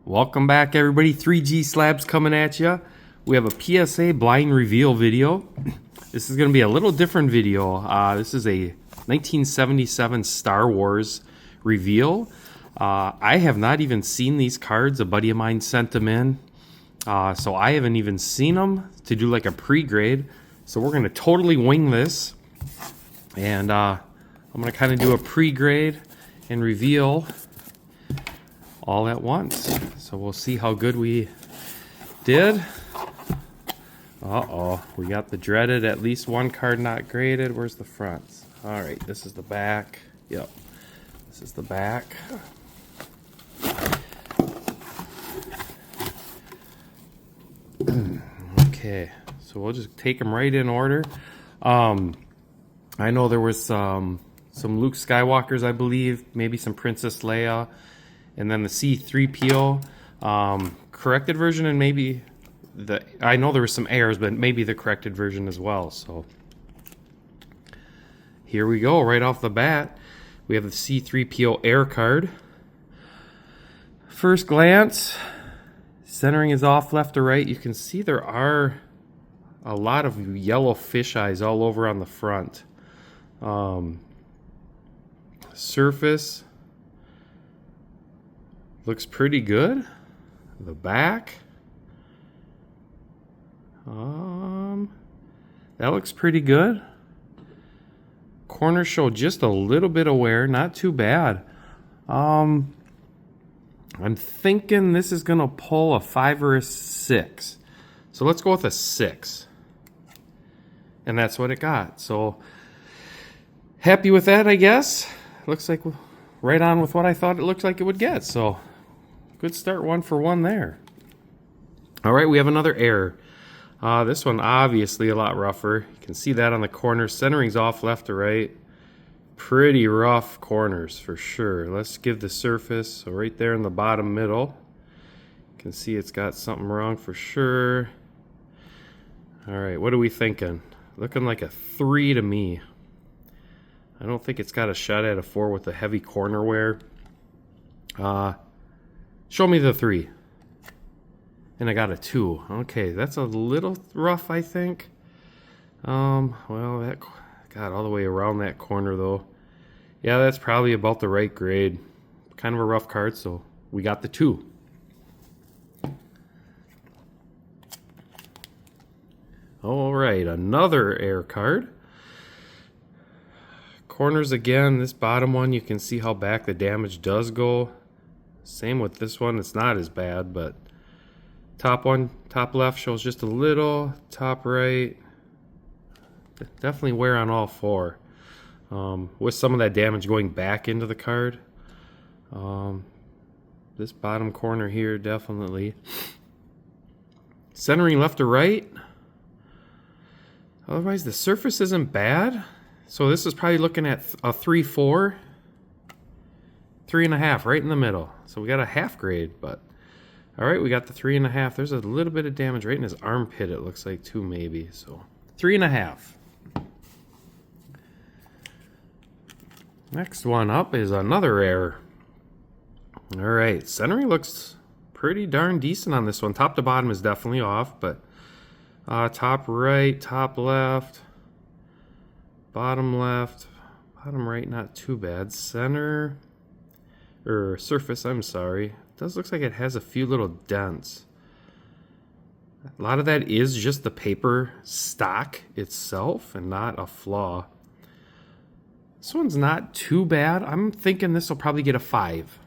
Welcome back, everybody. 3G Slabs coming at you. We have a PSA blind reveal video. This is going to be a little different video. This is a 1977 Star Wars reveal. I have not even seen these cards. A buddy of mine sent them in. So I haven't even seen them to do like a pre-grade. So we're going to totally wing this. And I'm going to kind of do a pre-grade and reveal all at once. So we'll see how good we did. Uh-oh, we got the dreaded at least one card not graded. Where's the front? All right, this is the back. Yep, this is the back. Okay, so we'll just take them right in order. I know there was some Luke Skywalkers, I believe, maybe some Princess Leia, and then the C-3PO corrected version, and maybe I know there were some errors, but maybe the corrected version as well. So here we go. Right off the bat, we have the C-3PO air card. First glance, centering is off left to right. You can see there are a lot of yellow fisheyes all over on the front. Surface looks pretty good. The back, that looks pretty good. Corners show just a little bit of wear, not too bad. I'm thinking this is gonna pull a 5 or a 6. So let's go with a 6. And that's what it got. So happy with that, I guess. Looks like right on with what I thought it looked like it would get. So good start, 1 for 1 there. All right, we have another error. This one obviously a lot rougher. You can see that on the corner. Centering's off left to right. Pretty rough corners for sure. Let's give the surface, so right there in the bottom middle. You can see it's got something wrong for sure. All right, what are we thinking? Looking like a 3 to me. I don't think it's got a shot at a 4 with the heavy corner wear. Show me the 3. And I got a 2. Okay, that's a little rough, I think. Well, that got all the way around that corner, though. Yeah, that's probably about the right grade. Kind of a rough card, so we got the 2. All right, another air card. Corners again. This bottom one, you can see how back the damage does go. Same with this one. It's not as bad, but top one, top left shows just a little. Top right, definitely wear on all 4. With some of that damage going back into the card. This bottom corner here, definitely. Centering left to right. Otherwise, the surface isn't bad. So this is probably looking at a 3-4. 3.5 right in the middle. So we got a half grade, but all right, we got the 3.5. There's a little bit of damage right in his armpit, it looks like, too, maybe. So 3.5. Next one up is another error. All right, centering looks pretty darn decent on this one. Top to bottom is definitely off, but top right, top left, bottom left, bottom right, not too bad. Center, or surface, I'm sorry. It does look like it has a few little dents. A lot of that is just the paper stock itself and not a flaw. This one's not too bad. I'm thinking this will probably get a 5.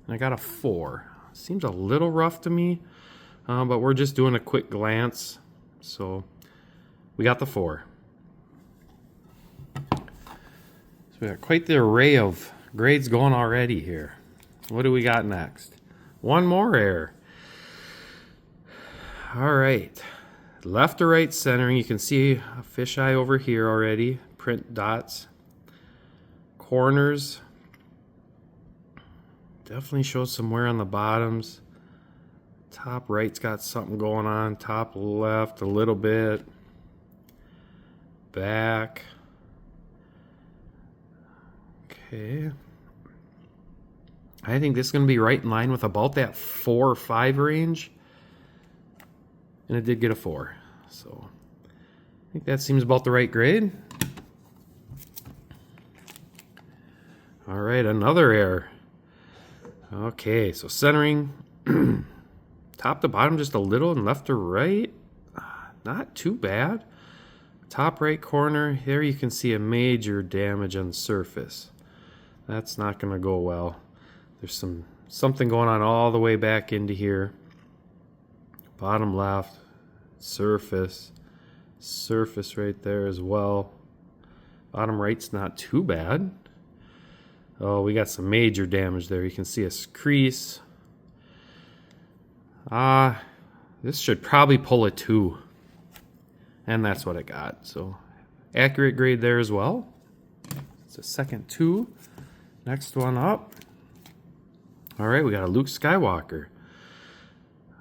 And I got a 4. Seems a little rough to me, but we're just doing a quick glance. So we got the 4. So we got quite the array of grades going already here. What do we got next? One more error. All right. Left to right centering. You can see a fisheye over here already. Print dots. Corners. Definitely shows some wear on the bottoms. Top right's got something going on. Top left a little bit. Back. Okay. I think this is going to be right in line with about that 4 or 5 range. And it did get a 4. So I think that seems about the right grade. All right, another error. Okay, so centering top to bottom just a little and left to right. Not too bad. Top right corner, here you can see a major damage on the surface. That's not going to go well. There's something going on all the way back into here. Bottom left, surface right there as well. Bottom right's not too bad. Oh, we got some major damage there. You can see a crease. This should probably pull a 2. And that's what it got. So accurate grade there as well. It's a second 2. Next one up. All right, we got a Luke Skywalker.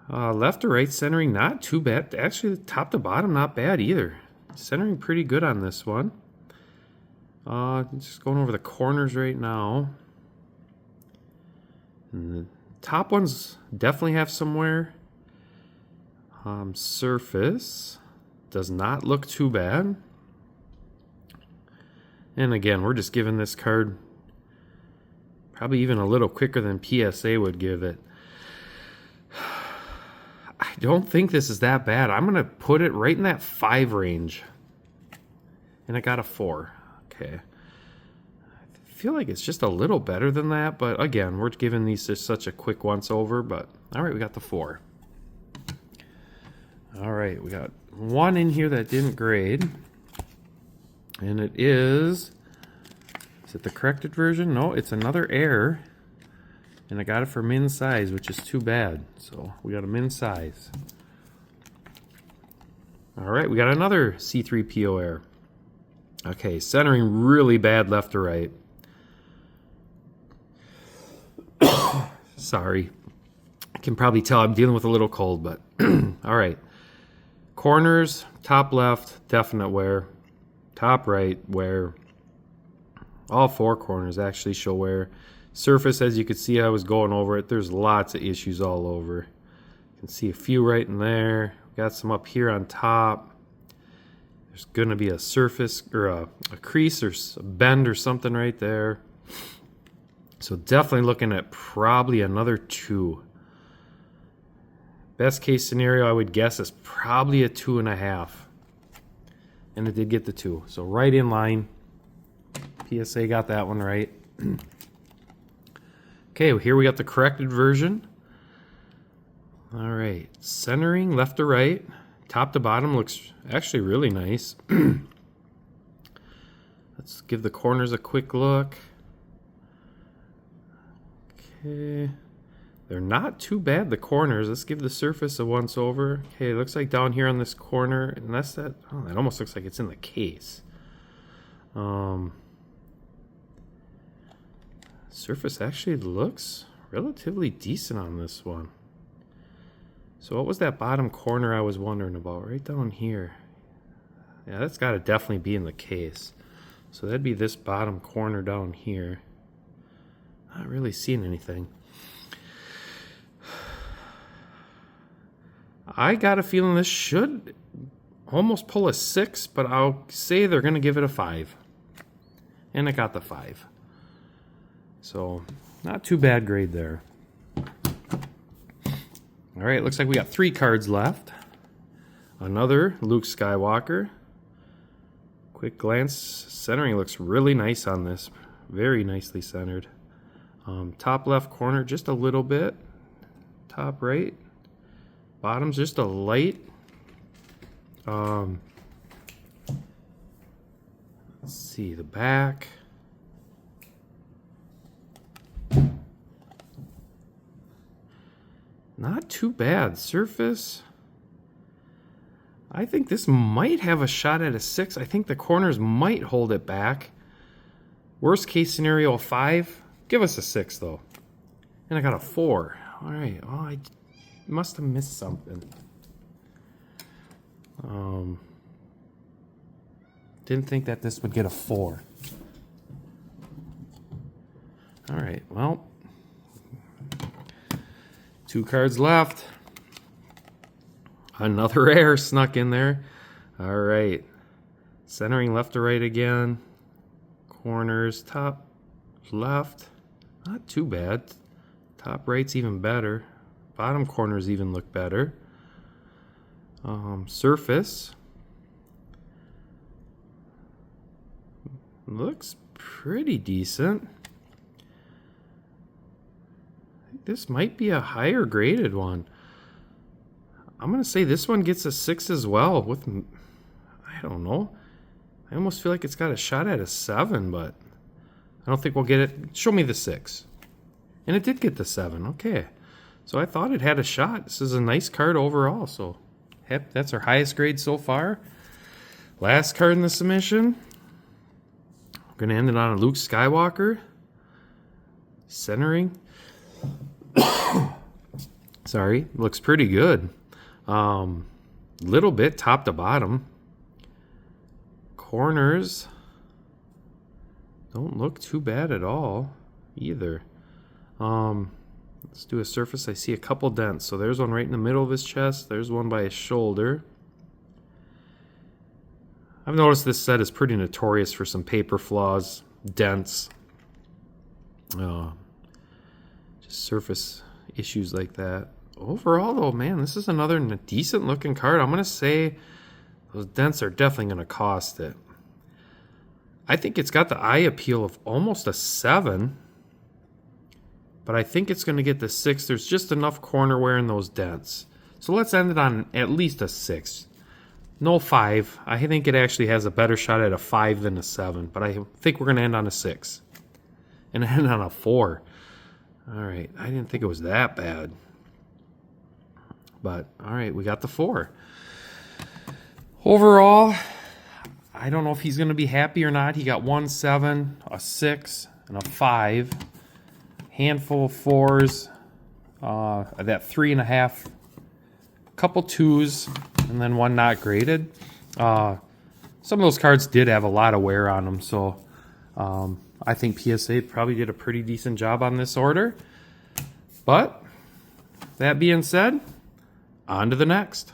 Left to right centering, not too bad. Actually, top to bottom, not bad either. Centering pretty good on this one. Just going over the corners right now. And the top ones definitely have some wear. Surface does not look too bad. And again, we're just giving this card probably even a little quicker than PSA would give it. I don't think this is that bad. I'm going to put it right in that 5 range. And I got a 4. Okay. I feel like it's just a little better than that, but again, we're giving these just such a quick once over, but all right, we got the 4. All right, we got one in here that didn't grade, and it is it the corrected version? No, it's another error, and I got it for min size, which is too bad, so we got a min size. All right, we got another C3PO error. Okay, centering really bad left to right. Sorry. I can probably tell I'm dealing with a little cold, but all right. Corners, top left, definite wear. Top right, wear. All 4 corners actually show wear. Surface, as you can see, I was going over it. There's lots of issues all over. You can see a few right in there. Got some up here on top. There's going to be a surface or a crease or a bend or something right there. So definitely looking at probably another 2. Best case scenario I would guess is probably a 2.5. And it did get the 2. So right in line. PSA got that one right. Okay, well, here we got the corrected version. All right, centering left to right. Top to bottom looks actually really nice. Let's give the corners a quick look. Okay, they're not too bad, the corners. Let's give the surface a once over. Okay, it looks like down here on this corner, and that's that. Oh, that almost looks like it's in the case. Surface actually looks relatively decent on this one. So what was that bottom corner I was wondering about? Right down here. Yeah, that's got to definitely be in the case. So that'd be this bottom corner down here. Not really seeing anything. I got a feeling this should almost pull a 6, but I'll say they're going to give it a 5. And I got the 5. So not too bad grade there. All right, looks like we got 3 cards left. Another Luke Skywalker. Quick glance, centering looks really nice on this. Very nicely centered. Top left corner, just a little bit. Top right. Bottom's just a light. Let's see, the back. Not too bad. Surface. I think this might have a shot at a 6. I think the corners might hold it back. Worst case scenario, a 5. Give us a 6, though. And I got a 4. All right. Oh, I must have missed something. Didn't think that this would get a 4. All right. Well, 2 cards left. Another air snuck in there. All right. Centering left to right again. Corners, top left. Not too bad. Top right's even better. Bottom corners even look better. Surface. Looks pretty decent. I think this might be a higher graded one. I'm going to say this one gets a 6 as well. With, I don't know. I almost feel like it's got a shot at a 7, but I don't think we'll get it. Show me the 6. And it did get the 7. Okay. So I thought it had a shot. This is a nice card overall. So that's our highest grade so far. Last card in the submission. I'm going to end it on a Luke Skywalker. Centering. Sorry. Looks pretty good. Little bit top to bottom. Corners don't look too bad at all either. Let's do a surface. I see a couple dents. So there's one right in the middle of his chest. There's one by his shoulder. I've noticed this set is pretty notorious for some paper flaws, dents, just surface issues like that. Overall, though, man, this is another decent looking card. I'm going to say those dents are definitely going to cost it. I think it's got the eye appeal of almost a 7. But I think it's going to get the 6. There's just enough corner wear in those dents. So let's end it on at least a 6. No 5. I think it actually has a better shot at a 5 than a 7. But I think we're going to end on a 6. And end on a 4. All right. I didn't think it was that bad. But, all right, we got the 4. Overall, I don't know if he's going to be happy or not. He got 1 7, a 6, and a 5. Handful of 4s, that 3.5, couple 2s, and then 1 not graded. Some of those cards did have a lot of wear on them, so I think PSA probably did a pretty decent job on this order. But that being said, on to the next.